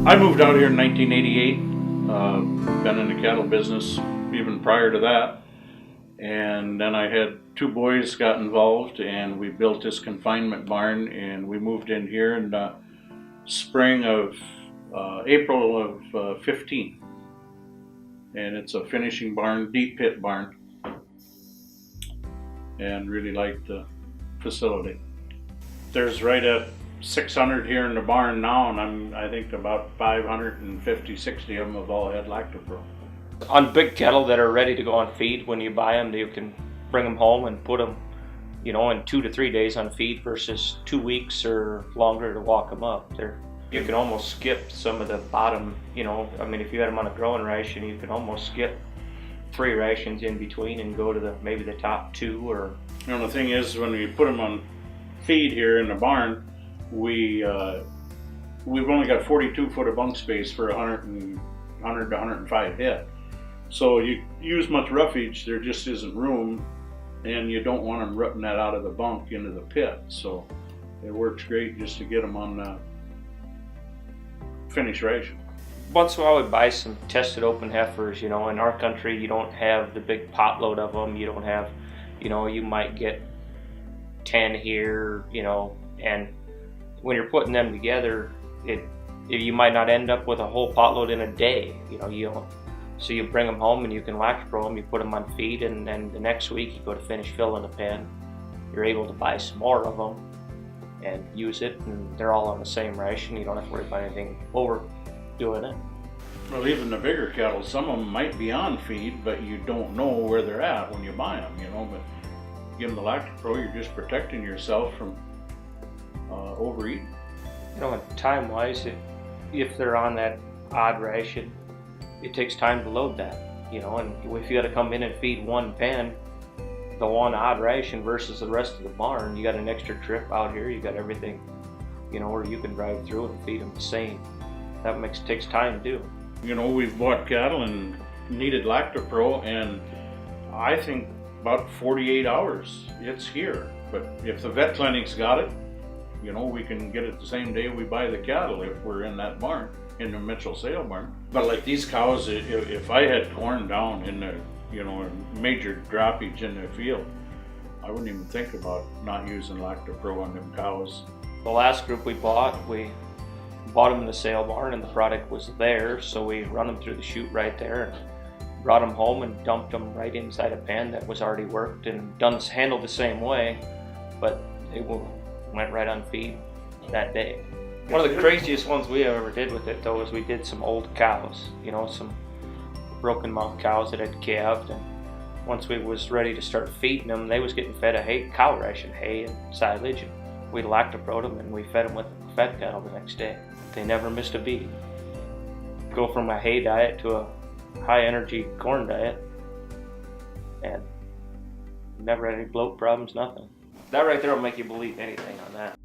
I moved out here in 1988, been in the cattle business even prior to that. And then I had two boys got involved and we built this confinement barn, and we moved in here in the spring of April of 15. And it's a finishing barn, deep pit barn, and really like the facility. There's right at 600 here in the barn now, and I think about 550, 60 of them have all had Lactopro. On big cattle that are ready to go on feed, when you buy them, you can bring them home and put them, in 2 to 3 days on feed versus 2 weeks or longer to walk them up. You can almost skip some of the bottom, if you had them on a growing ration, you can almost skip 3 rations in between and go to maybe the top 2. Or the thing is, when we put them on feed here in the barn, we've only got 42 foot of bunk space for 100 to 105 head. So you use much roughage, there just isn't room, and you don't want them rutting that out of the bunk into the pit. So it works great just to get them on the finished ration. Once in a while we buy some tested open heifers. In our country you don't have the big potload of them. You don't have, you might get 10 here, and when you're putting them together, you might not end up with a whole potload in a day. So you bring them home and you can Lactopro them, you put them on feed, and then the next week you go to finish filling the pen. You're able to buy some more of them and use it, and they're all on the same ration. You don't have to worry about anything overdoing it. Well, even the bigger cattle, some of them might be on feed, but you don't know where they're at when you buy them, but give them the Lactopro, you're just protecting yourself from overeating. Time-wise, if they're on that odd ration, it takes time to load that, and if you got to come in and feed one pen, the one odd ration versus the rest of the barn, you got an extra trip out here, you got everything, where you can drive through and feed them the same. That takes time to do. We've bought cattle and needed Lactopro, and I think about 48 hours it's here. But if the vet clinic's got it, we can get it the same day we buy the cattle if we're in that barn, in the Mitchell sale barn. But like these cows, if I had corn down in the, major droppage in the field, I wouldn't even think about not using Lactopro on them cows. The last group we bought them in the sale barn, and the product was there, so we run them through the chute right there and brought them home and dumped them right inside a pen that was already worked and handled the same way, but it went right on feed that day. One of the craziest ones we ever did with it, though, is we did some old cows, some broken mouth cows that had calved, and once we was ready to start feeding them, they was getting fed a cow ration, hay and silage, and we Lactopro'd them and we fed them with fed cattle the next day. They never missed a beat. Go from a hay diet to a high energy corn diet, and never had any bloat problems, nothing. That right there will make you believe anything on that.